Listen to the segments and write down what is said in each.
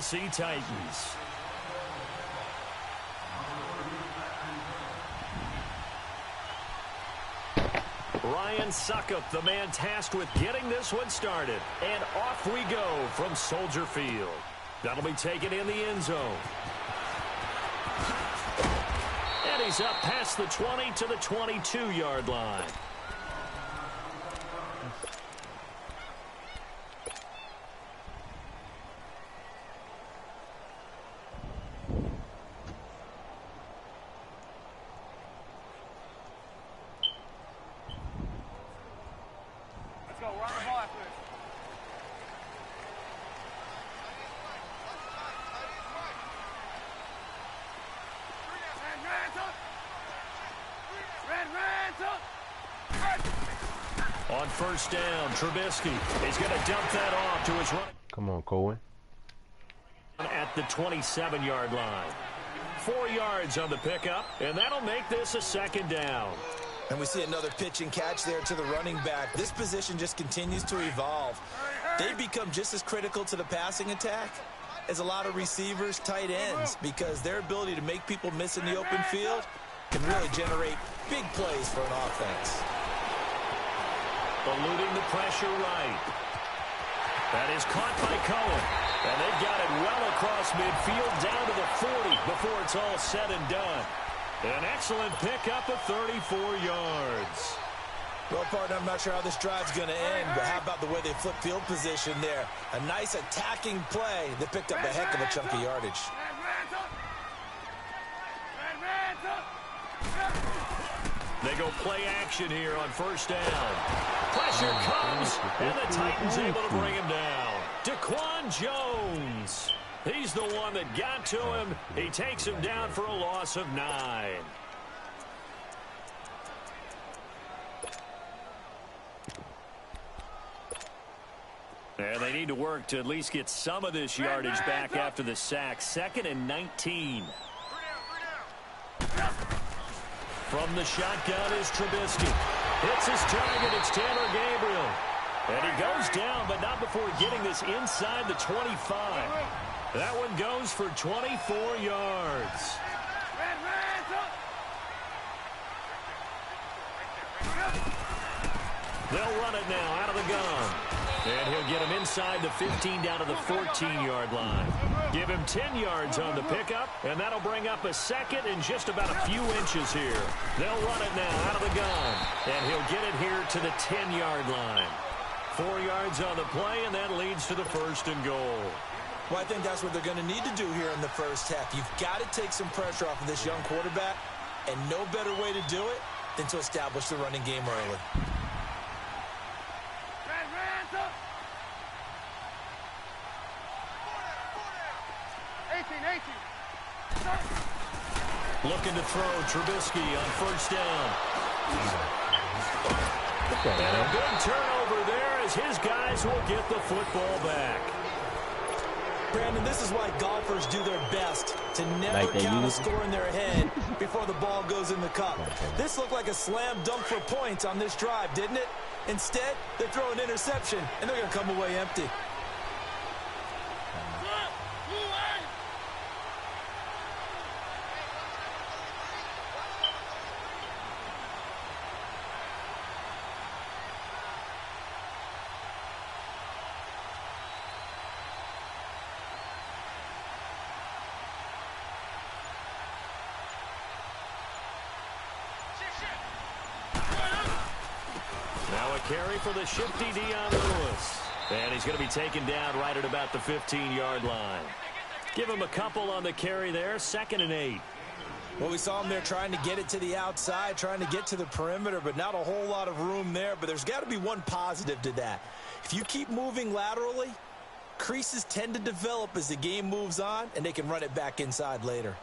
Tennessee Titans. Ryan Succop, the man tasked with getting this one started. And off we go from Soldier Field. That'll be taken in the end zone. And he's up past the 20 to the 22-yard line. On first down, Trubisky is going to dump that off to his right. Come on, Cohen. At the 27-yard line. 4 yards on the pickup, and that'll make this a second down. And we see another pitch and catch there to the running back. This position just continues to evolve. They become just as critical to the passing attack as a lot of receivers, tight ends, because their ability to make people miss in the open field can really generate big plays for an offense. Eluding the pressure right. That is caught by Cohen. And they've got it well across midfield down to the 40 before it's all said and done. An excellent pickup of 34 yards. Well, partner, I'm not sure how this drive's going to end, but how about the way they flip field position there? A nice attacking play that picked up a heck of a chunk of yardage. They go play action here on first down. Pressure comes, and the Titans able to bring him down. Daquan Jones. He's the one that got to him. He takes him down for a loss of 9. And they need to work to at least get some of this yardage back after the sack. 2nd and 19. From the shotgun is Trubisky. Hits his target. It's Taylor Gabriel. And he goes down, but not before getting this inside the 25. That one goes for 24 yards. They'll run it now out of the gun. And he'll get him inside the 15 down to the 14-yard line. Give him 10 yards on the pickup, and that'll bring up a second and just about a few inches here. They'll run it now out of the gun, and he'll get it here to the 10-yard line. 4 yards on the play, and that leads to the 1st and goal. Well, I think that's what they're going to need to do here in the first half. You've got to take some pressure off of this young quarterback, and no better way to do it than to establish the running game early. Looking to throw Trubisky on first down. And a big turnover there as his guys will get the football back. Brandon, this is why golfers do their best to never count a score in their head before the ball goes in the cup. This looked like a slam dunk for points on this drive, didn't it? Instead, they throw an interception, and they're going to come away empty. Now a carry for the shifty Dion Lewis. And he's going to be taken down right at about the 15-yard line. Give him a couple on the carry there. 2nd and 8. Well, we saw him there trying to get it to the outside, trying to get to the perimeter, but not a whole lot of room there. But there's got to be one positive to that. If you keep moving laterally, creases tend to develop as the game moves on, and they can run it back inside later.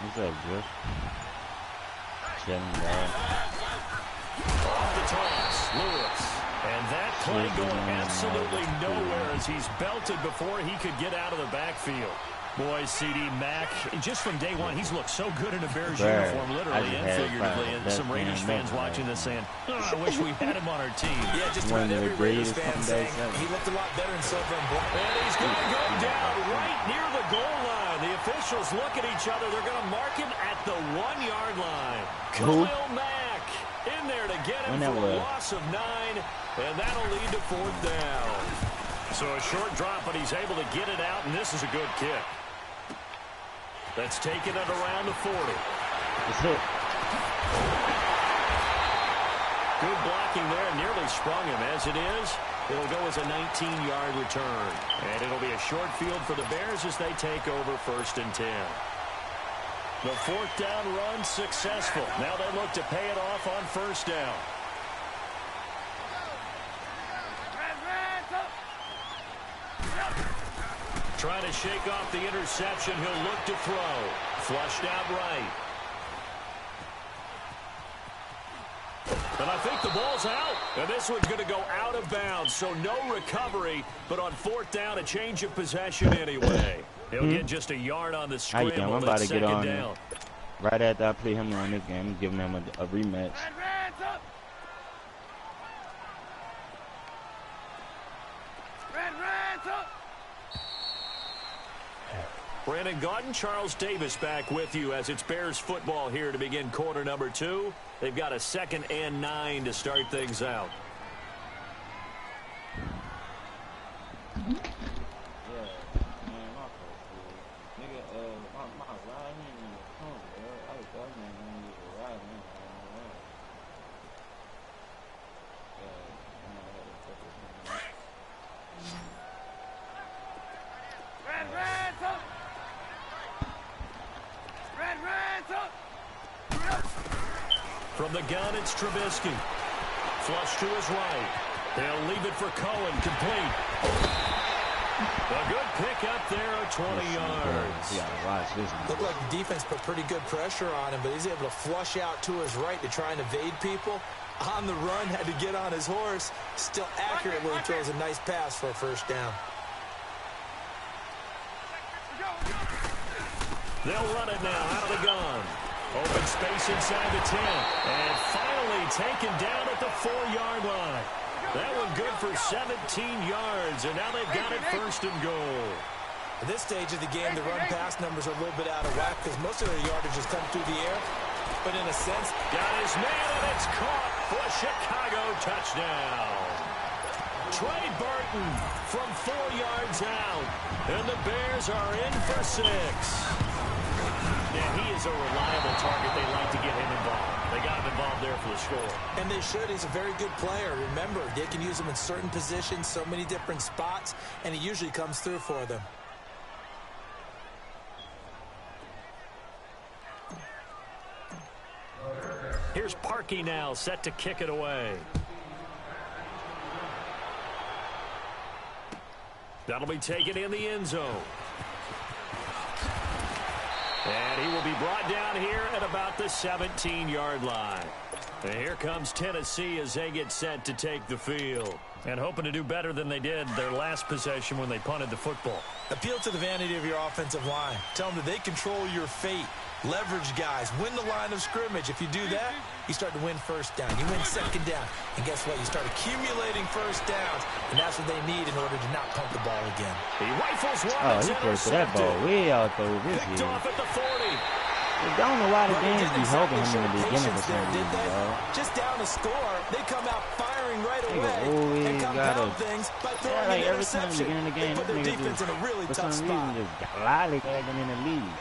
What's that, Jeff? Off the toss, Lewis. And that play going absolutely nowhere as he's belted before he could get out of the backfield. Boy, C.D. Mack, just from day one, he's looked so good in a Bears uniform, literally and figuratively. And some Raiders fans watching this saying, oh, I wish we had him on our team. Yeah, just about every Raiders fan saying he looked a lot better in silver and black. And he's going to go down right near the goal line. The officials look at each other. They're going to mark him at the 1-yard line. Khalil Mack in there to get him for a loss of 9, and that'll lead to 4th down. So a short drop, but he's able to get it out, and this is a good kick. That's taken it around the 40. It's hit. Good blocking there, nearly sprung him. As it is, it'll go as a 19-yard return. And it'll be a short field for the Bears as they take over 1st and 10. The 4th down run successful. Now they look to pay it off on 1st down. Trying to shake off the interception. He'll look to throw. Flushed out right. And I think the ball's out. And this one's going to go out of bounds. So no recovery. But on 4th down, a change of possession anyway. He'll get just a yard on the scramble. I'm about to get on down. Right after I play him on this game, I'm giving him a rematch. Brandon Gaudin, Charles Davis back with you as it's Bears football here to begin quarter number 2. They've got a 2nd and 9 to start things out. From the gun, it's Trubisky. Flush to his right. They'll leave it for Cohen, complete. A good pick up there at 20 yards. Looked like the defense put pretty good pressure on him, but he's able to flush out to his right to try and evade people. On the run, had to get on his horse. Still accurate where he throws a nice pass for a 1st down. They'll run it now out of the gun. Open space inside the 10. And finally taken down at the 4-yard line. That one good for 17 yards. And now they've got it 1st and goal. At this stage of the game, the run-pass numbers are a little bit out of whack because most of their yardage has come through the air. But in a sense, got his man, and it's caught for a Chicago touchdown. Trey Burton from 4 yards out. And the Bears are in for 6. Yeah, he is a reliable target. They like to get him involved. They got him involved there for the score. And they should. He's a very good player. Remember, they can use him in certain positions, so many different spots, and he usually comes through for them. Here's Parkey now, set to kick it away. That'll be taken in the end zone. And he will be brought down here at about the 17-yard line. And here comes Tennessee as they get set to take the field. And hoping to do better than they did their last possession when they punted the football. Appeal to the vanity of your offensive line. Tell them that they control your fate. Leverage guys. Win the line of scrimmage. If you do that, you start to win 1st down. You win 2nd down. And guess what? You start accumulating 1st downs. And that's what they need in order to not punt the ball again. He rifles one. Oh, he first that ball way out though. Picked off at the 40. I don't know why the games be helping him in the beginning for some reason, dog. Just down to score, they come out firing right away and compound things by throwing an every time interception. you get in the game, they put their defense in a really tough spot. For some reason, just lollygagging in the lead.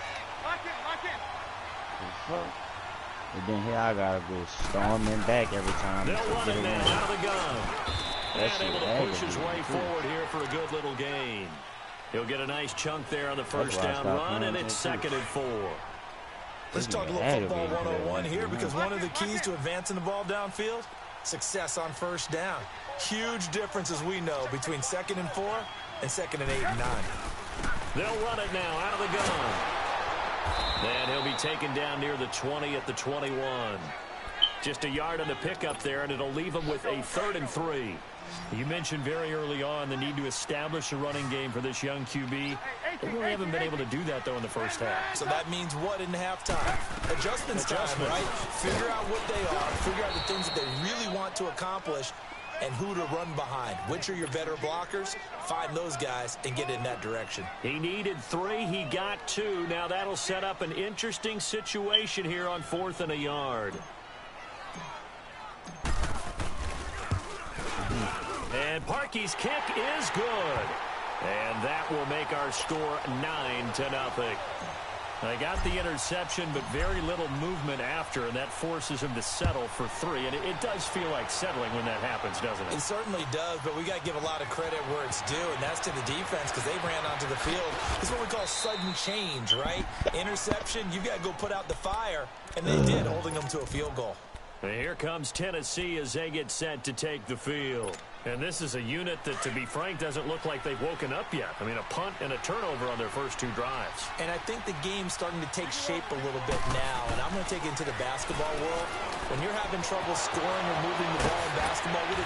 And then here I gotta go storming back every time. They'll run it now out of the gun. And able to push his way forward here for a good little gain. He'll get a nice chunk there on the 1st down run, and it's 2nd and 4. Let's talk a little football 101 here, because one of the keys to advancing the ball downfield, success on 1st down. Huge difference, as we know, between 2nd and 4 and 2nd and 8 and 9. They'll run it now out of the gun. And he'll be taken down near the 20 at the 21. Just a yard on the pickup there, and it'll leave them with a 3rd and 3. You mentioned very early on the need to establish a running game for this young QB. They really haven't been able to do that, though, in the first half. So that means what in halftime? Adjustments time, right? Figure out what they are, figure out the things that they really want to accomplish, and who to run behind. Which are your better blockers? Find those guys and get in that direction. He needed 3. He got 2. Now that'll set up an interesting situation here on 4th and a yard. And Parkey's kick is good. And that will make our score 9-0. They got the interception, but very little movement after, and that forces him to settle for 3. And it does feel like settling when that happens, doesn't it? It certainly does, but we got to give a lot of credit where it's due, and that's to the defense because they ran onto the field. This is what we call sudden change, right? Interception, you got to go put out the fire, and they did, holding them to a field goal. And here comes Tennessee as they get set to take the field. And this is a unit that, to be frank, doesn't look like they've woken up yet. I mean, a punt and a turnover on their first 2 drives. And I think the game's starting to take shape a little bit now. And I'm going to take it into the basketball world. When you're having trouble scoring or moving the ball in basketball, what do?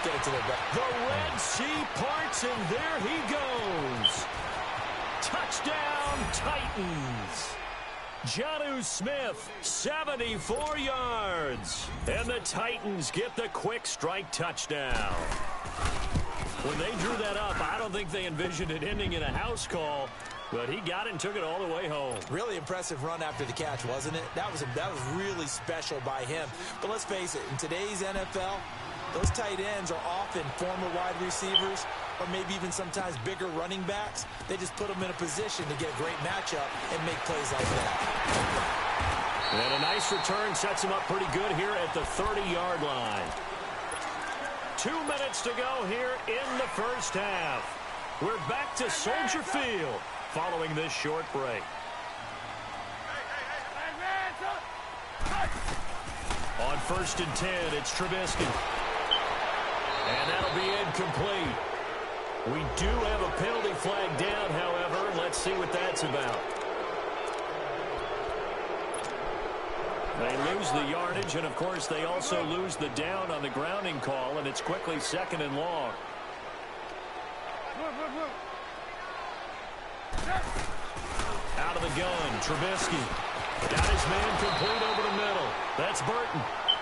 Get it to their back. The Red Sea parts, and there he goes. Touchdown, Titans. Jonnu Smith, 74 yards. And the Titans get the quick strike touchdown. When they drew that up, I don't think they envisioned it ending in a house call, but he got it and took it all the way home. Really impressive run after the catch, wasn't it? That was really special by him. But let's face it, in today's NFL, those tight ends are often former wide receivers or maybe even sometimes bigger running backs. They just put them in a position to get a great matchup and make plays like that. And a nice return sets him up pretty good here at the 30-yard line. 2 minutes to go here in the first half. We're back to Soldier Field following this short break. On 1st and 10, it's Trubisky. And that'll be incomplete. We do have a penalty flag down, however. Let's see what that's about. They lose the yardage, and of course they also lose the down on the grounding call, and it's quickly 2nd and long. Out of the gun, Trubisky. Got his man complete over the middle. That's Burton.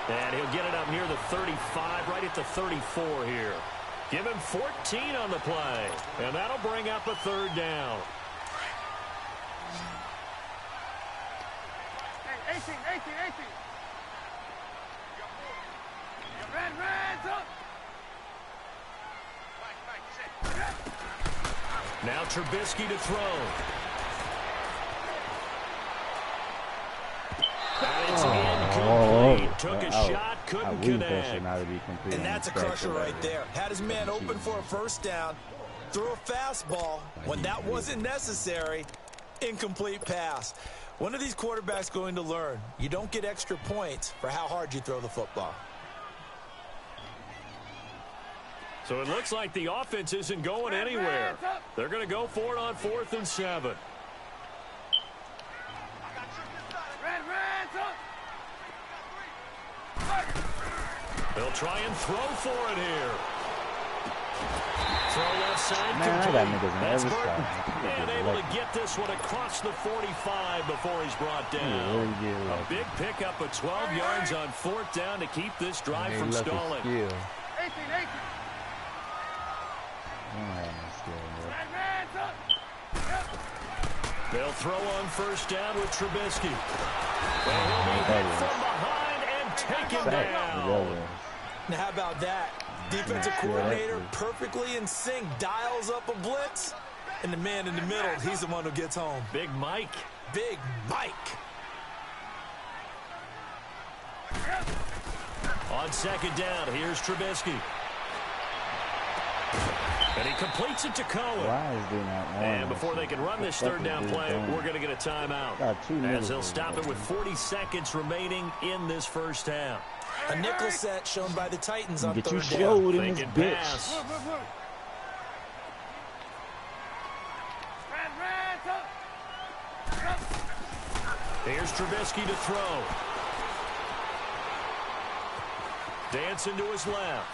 And he'll get it up near the 35, right at the 34 here. Give him 14 on the play. And that'll bring up a 3rd down. Hey, 18. Now Trubisky to throw. And it's incomplete. Took a shot, couldn't connect. And that's a crusher right there. Had his man open for a 1st down. Threw a fastball when that wasn't necessary. Incomplete pass. When are these quarterbacks going to learn? You don't get extra points for how hard you throw the football. So it looks like the offense isn't going anywhere. They're going to go for it on 4th and 7. They'll try and throw for it here. Throw left side. That's Burton. And able to get this one across the 45 before he's brought down. A big pickup of 12 yards on 4th down to keep this drive from stalling. 18. They'll throw on 1st down with Trubisky. And he'll be hit from behind and taken down. Now how about that? Defensive coordinator perfectly in sync, dials up a blitz, and the man in the middle, he's the one who gets home. Big Mike. Big Mike. On 2nd down, here's Trubisky. And he completes it to Cohen. And before they can run this 3rd down play, we're going to get a timeout. As they'll stop it with 40 seconds remaining in this first half. A nickel set shown by the Titans on 3rd down. Fake and pass. Here's Trubisky to throw. Dancing to his left.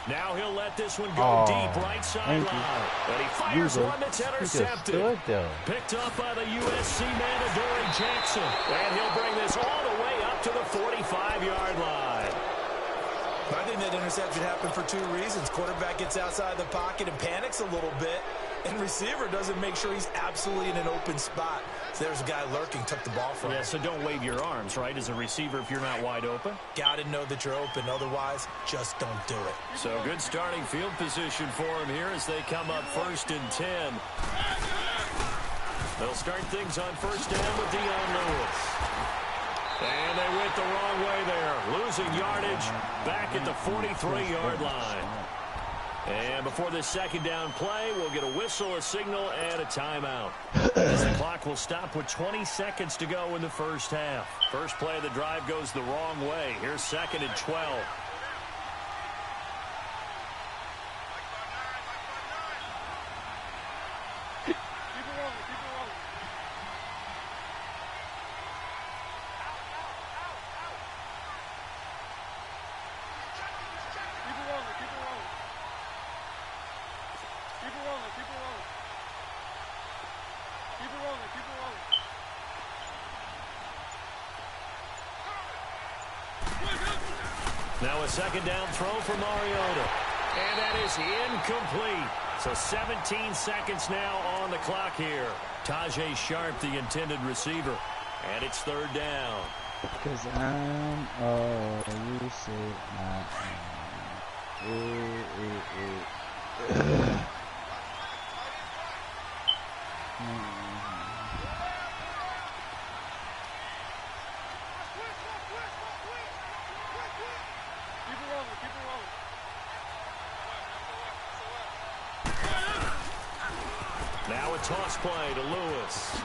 Now he'll let this one go deep right sideline. And he fires one that's intercepted. Picked up by the USC man, Adoree Jackson. And he'll bring this all the way up to the 45-yard line. I think that interception happened for two reasons. Quarterback gets outside the pocket and panics a little bit, and receiver doesn't make sure he's absolutely in an open spot. So there's a guy lurking, took the ball from him. Yeah, so don't wave your arms, right, as a receiver if you're not wide open. Got to know that you're open. Otherwise, just don't do it. So good starting field position for him here as they come up 1st and 10. They'll start things on first down with Dion Lewis. And they went the wrong way there. Losing yardage back at the 43-yard line. And before this second down play, we'll get a whistle, a signal, and a timeout. As the clock will stop with 20 seconds to go in the first half. First play of the drive goes the wrong way. Here's 2nd and 12. Now a second down throw for Mariota. And that is incomplete. So 17 seconds now on the clock here. Tajae Sharpe, the intended receiver. And it's 3rd down. Because I'm all you say Now a toss play to Lewis.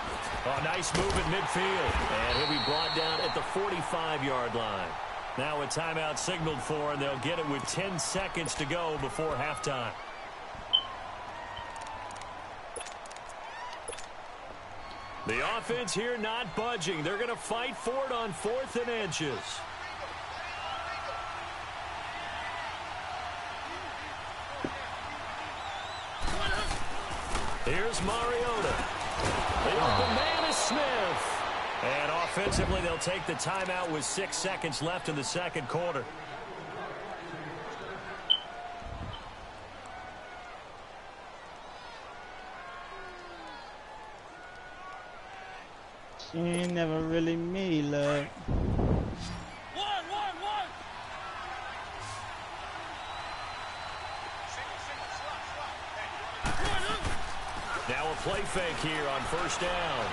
Oh, nice move at midfield. And he'll be brought down at the 45-yard line. Now a timeout signaled for, and they'll get it with 10 seconds to go before halftime. The offense here not budging. They're going to fight for it on 4th and inches. Here's Mariota. The open man is Smith. And offensively, they'll take the timeout with 6 seconds left in the second quarter. She ain't never really me, love. Now a play fake here on first down.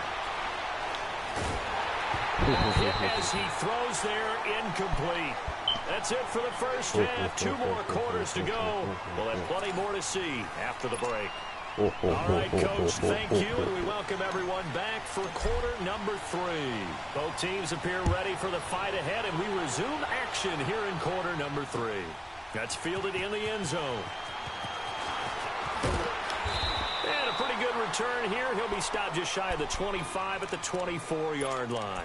As he throws there, incomplete. That's it for the first half. 2 more quarters to go. We'll have plenty more to see after the break. All right, Coach, thank you, and we welcome everyone back for quarter number 3. Both teams appear ready for the fight ahead, and we resume action here in quarter number 3. That's fielded in the end zone. And a pretty good return here. He'll be stopped just shy of the 25 at the 24-yard line.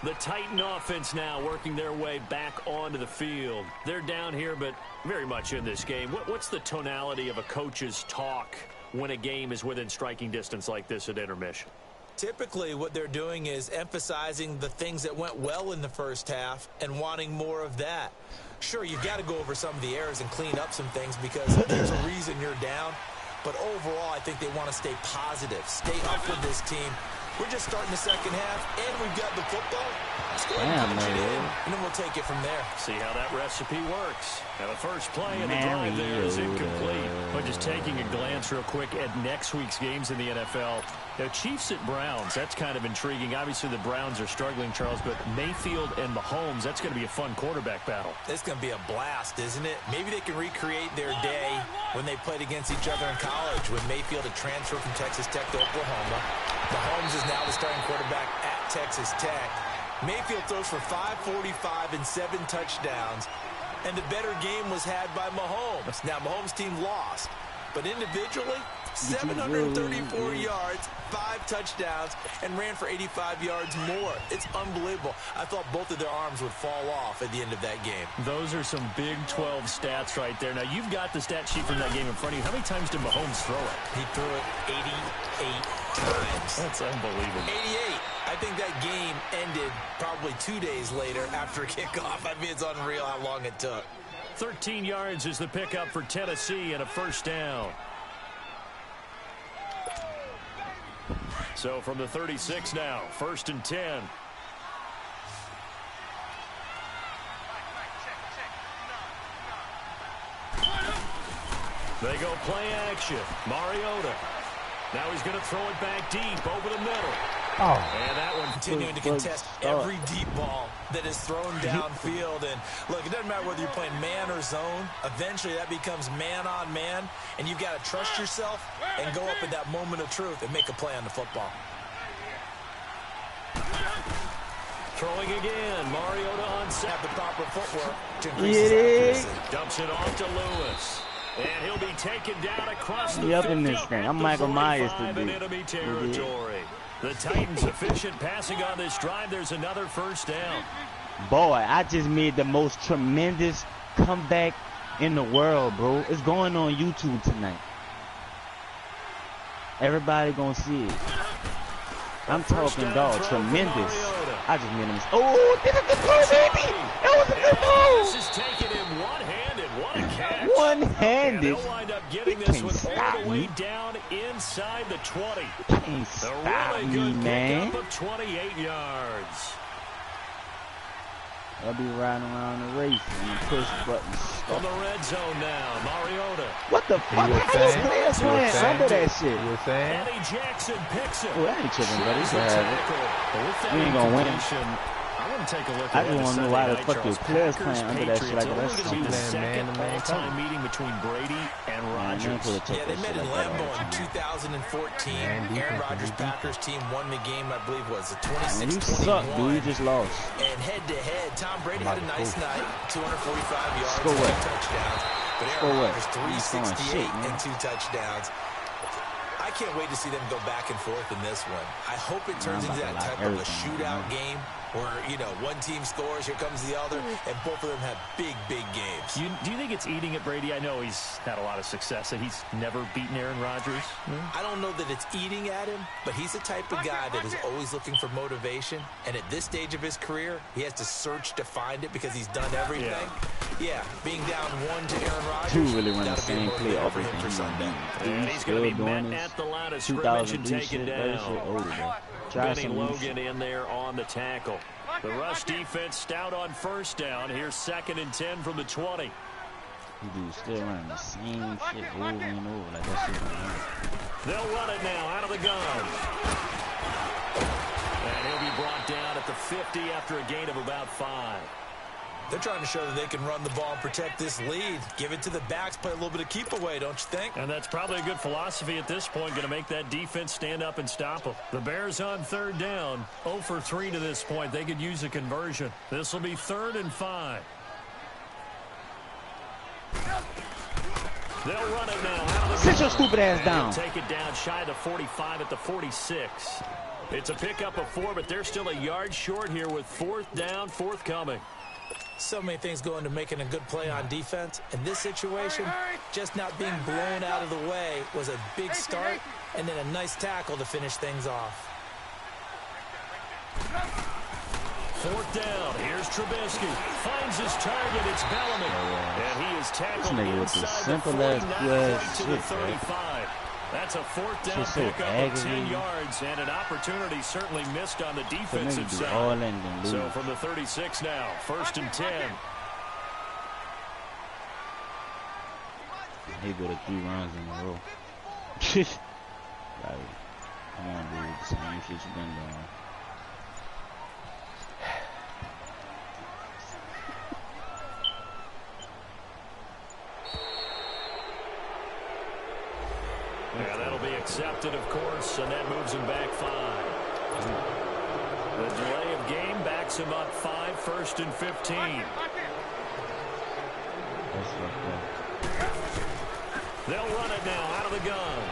The Titan offense now working their way back onto the field. They're down here, but very much in this game. What's the tonality of a coach's talk when a game is within striking distance like this at intermission? Typically, what they're doing is emphasizing the things that went well in the first half and wanting more of that. Sure, you've got to go over some of the errors and clean up some things because there's a reason you're down. But overall, I think they want to stay positive, stay up with this team. We're just starting the second half, and we've got the football. Let's go ahead and punch it in, and then we'll take it from there. See how that recipe works. Now, the first play of the drive there is incomplete. But just taking a glance real quick at next week's games in the NFL. Now, Chiefs at Browns, that's kind of intriguing. Obviously, the Browns are struggling, Charles, but Mayfield and Mahomes, that's going to be a fun quarterback battle. It's going to be a blast, isn't it? Maybe they can recreate their day when they played against each other in college, when Mayfield had transferred from Texas Tech to Oklahoma. Mahomes is now the starting quarterback at Texas Tech. Mayfield throws for 545 and 7 touchdowns, and the better game was had by Mahomes. Now, Mahomes' team lost, but individually, 734 yards, 5 touchdowns, and ran for 85 yards more. It's unbelievable. I thought both of their arms would fall off at the end of that game. Those are some Big 12 stats right there. Now, you've got the stat sheet from that game in front of you. How many times did Mahomes throw it? He threw it 88 times. That's unbelievable. 88. I think that game ended probably 2 days later after kickoff. I mean, it's unreal how long it took. 13 yards is the pickup for Tennessee and a first down. So from the 36 now, 1st and 10. They go play action. Mariota. Now he's going to throw it back deep over the middle. Oh. And that one continuing to contest every deep ball that is thrown downfield. And look, it doesn't matter whether you're playing man or zone. Eventually that becomes man on man. And you've got to trust yourself and go up at that moment of truth and make a play on the football. Throwing again. Mariota on set. Have the proper footwork to increase his accuracy. Dumps it off to Lewis. And he'll be taken down across the up in this thing. I'm Michael Myers in enemy territory. The Titans efficient passing on this drive. There's another first down. Boy, I just made the most tremendous comeback in the world, bro. It's going on YouTube tonight. Everybody gonna see it. I'm talking, dog, tremendous. I just made him. Oh, this is the throw, baby! That was a good move! This is taken in one-handed. What a catch. One-handed. They'll wind up getting this one all the way down inside the 20. Can't stop me, man. Pickup of 28 yards. I'll be riding around the race and the push buttons. On the red zone now, Mariota. What the fuck? How this players playing under that shit? You were saying? Eddie Jackson picks it. Oh, that ain't tripping, buddy. You can have it. We ain't gonna win. I want to take a look I at just want to know why the fuck the players playing under that shit like that. It's only going to be the second all-time meeting between Brady and Rodgers. Yeah, they met in Lambeau in 2014. Aaron Rodgers' Packers team won the game, I believe, was it 26-21. You suck, dude. You just lost. And head-to-head, Tom Brady had a nice night, 245 yards and 2 touchdowns. But Aaron Rodgers, 368 and 2 touchdowns. I can't wait to see them go back and forth in this one. I hope it turns into that type of a shootout game where, you know, one team scores, here comes the other, and both of them have big, big games. Do you think it's eating at Brady? I know he's had a lot of success, and he's never beaten Aaron Rodgers. I don't know that it's eating at him, but he's the type of guy that is always looking for motivation, and at this stage of his career, he has to search to find it because he's done everything. Yeah, being down 1 to Aaron Rodgers, two really run the same play for him for Sunday. And he's going to be met at the line of scrimmage and taken down. Benny Logan in there on the tackle. The rush defense stout on first down. Here's 2nd and 10 from the 20. Dude, still running the same shit over and over like that shit. They'll run it now out of the gun. And he'll be brought down at the 50 after a gain of about 5. They're trying to show that they can run the ball and protect this lead. Give it to the backs, play a little bit of keep away, don't you think? And that's probably a good philosophy at this point, going to make that defense stand up and stop them. The Bears on 3rd down, 0 for 3 to this point. They could use a conversion. This will be 3rd and 5. They'll run it now out of the Sit your stupid ass down. Take it down shy of the 45 at the 46. It's a pickup of 4, but they're still a yard short here with 4th down, forthcoming. So many things go into making a good play on defense. In this situation, just not being blown out of the way was a big start, and then a nice tackle to finish things off. 4th down. Here's Trubisky. Finds his target. It's Bellamy. And he is tackled inside the 49 to the 35. That's a 4th down pickup of 10 yards, and an opportunity certainly missed on the defensive side. So from the 36 now, 1st and 10. He go to 3 runs in a row. Like, come on, dude. The same shit you been doing. Yeah, that'll be accepted, of course, and that moves him back 5. The delay of game backs him up 5, 1st and 15. They'll run it now out of the gun.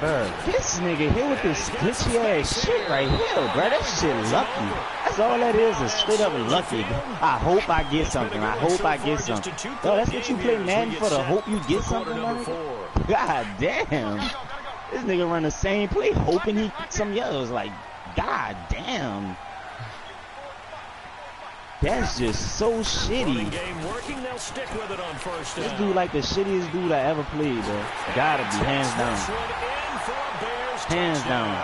Bro, this nigga here with this glitchy ass shit right here, bro. That shit lucky. That's all that is straight up lucky. I hope I get something. I hope I get something. Yo, that's what you play Madden for, the hope you get something, man. God damn. This nigga run the same play, hoping he some yellows. Like, god damn. That's just so shitty. This dude like the shittiest dude I ever played, bro. Gotta be, hands down. Hands down.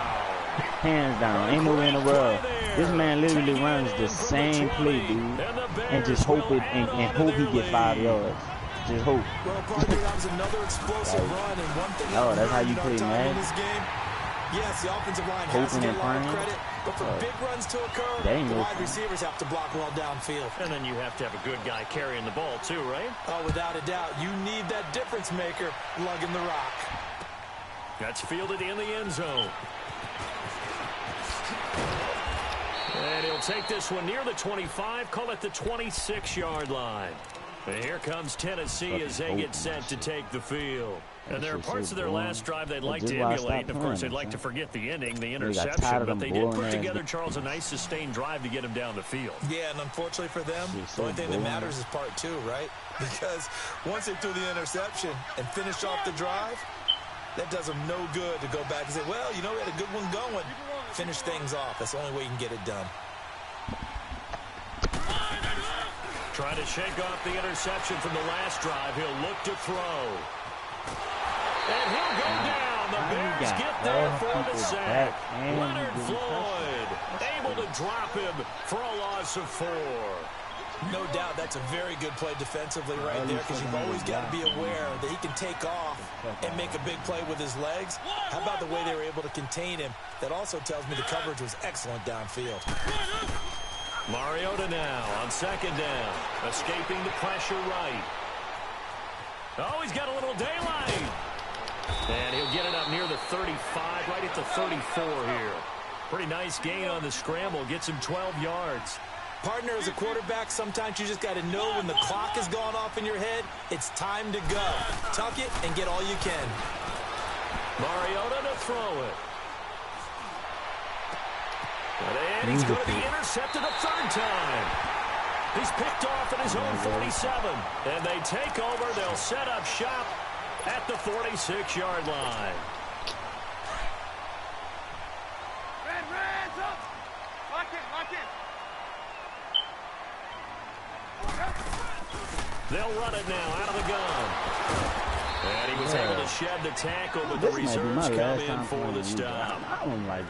Hands down. Ain't no way in the world. This man literally runs the same play, dude. And just hope it and hope he get 5 yards. Just hope. Oh, that's how you play, man. Yes, the offensive line has to get a lot of credit, but for big runs to occur, the wide receivers have to block well downfield. And then you have to have a good guy carrying the ball too, right? Oh, without a doubt. You need that difference maker lugging the rock. That's fielded in the end zone. And he'll take this one near the 25, call it the 26-yard line. And here comes Tennessee as they get set to take the field. And there are parts of their last drive they'd like to emulate. And of course, they'd like to forget the ending, the interception. But they did put together, Charles, a nice sustained drive to get him down the field. Yeah, and unfortunately for them, the only thing that matters is part 2, right? Because once they threw the interception and finished off the drive, that does them no good to go back and say, well, you know, we had a good one going. Finish things off. That's the only way you can get it done. Trying to shake off the interception from the last drive. He'll look to throw. And he'll go down. The Bears get there for the sack. Leonard Floyd able to drop him for a loss of 4. No doubt that's a very good play defensively right there, because you've always got to be aware that he can take off and make a big play with his legs. How about the way they were able to contain him? That also tells me the coverage was excellent downfield. Mariota now on second down, escaping the pressure right. Oh, he's got a little daylight. And he'll get it up near the 35, right at the 34 here. Pretty nice gain on the scramble, gets him 12 yards. Partner, as a quarterback, sometimes you just got to know when the clock has gone off in your head, it's time to go. Tuck it and get all you can. Mariota to throw it. And he's going to be intercepted a 3rd time. He's picked off at his own 47. And they take over. They'll set up shop at the 46-yard line. Reds up. Lock in. They'll run it now out of the gun. And he was able to shed the tackle, but the reserves come in for the stop.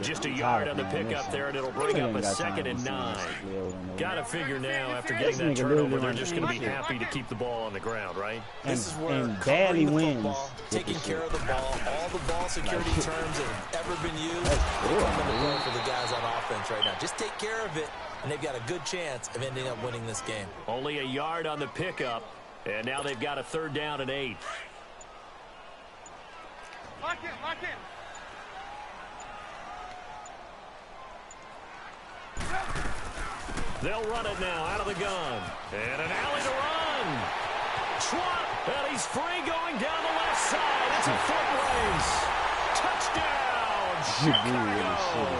Just a yard on the pickup there, and it'll bring up a 2nd and 9. Got to figure now, after getting that turnover, they're just going to be happy to keep the ball on the ground, right? This is where covering the football, taking care of the ball, all the ball security terms that have ever been used, they come into play for the guys on offense right now. Just take care of it, and they've got a good chance of ending up winning this game. Only a yard on the pickup, and now they've got a 3rd down and 8. Lock in. They'll run it now out of the gun. And an alley to run. Swat, and he's free going down the left side. It's a foot race. Touchdown, Chicago.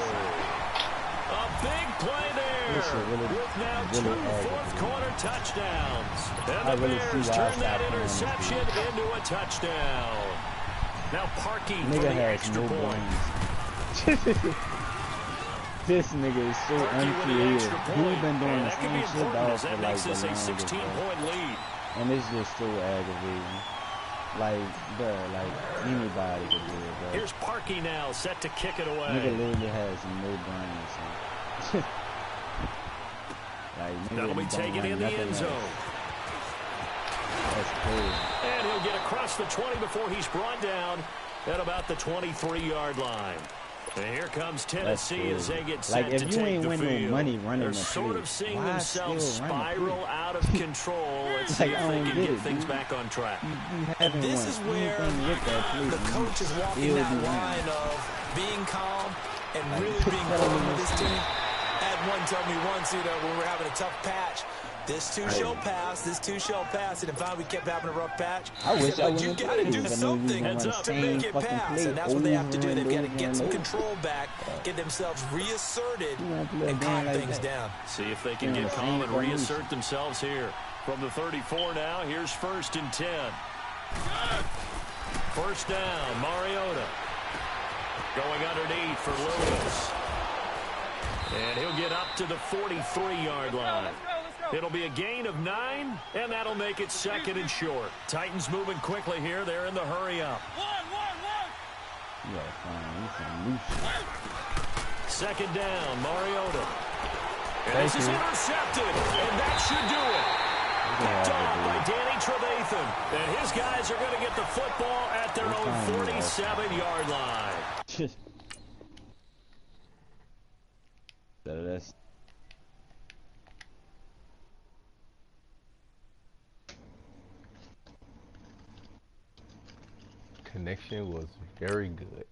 A big play there. With now 2 fourth-quarter touchdowns. And the Bears turn that interception into a touchdown. Now Parkey for the extra point. This nigga is so uncreative. He's been doing the same shit dog for like the longest, 16-point lead. And it's just so aggravating. Like, bro, like anybody could do it, bro. Here's Parkey now, set to kick it away. Nigga literally has no brain. Like, nigga that'll be taken in the end zone. That's crazy. And he'll get across the 20 before he's brought down at about the 23-yard line. And here comes Tennessee as they get set to take the field. Like, if you ain't win no money running they're the sort of seeing themselves spiral out of control. Let's like, see if they can get things back on track. And this is where the coach is walking that line of being calm and really being calm with his team. I had one tell me once, when we were having a tough patch, This too shall pass. This too shall pass. And if we kept having a rough patch, I wish I but you wouldn't got to play do this. something I know to make it pass. And that's what they have to do. They've got to get some control back, get themselves reasserted, and calm things down. See if they can get calm and reassert themselves here. From the 34 now, here's 1st and 10. First down, Mariota. Going underneath for Lewis. And he'll get up to the 43-yard line. It'll be a gain of 9, and that'll make it 2nd and short. Titans moving quickly here. They're in the hurry-up. Second down, Mariota. And this is intercepted, and that should do it. Picked off by Danny Trevathan. And his guys are going to get the football at their own 47-yard line. That's connection was very good.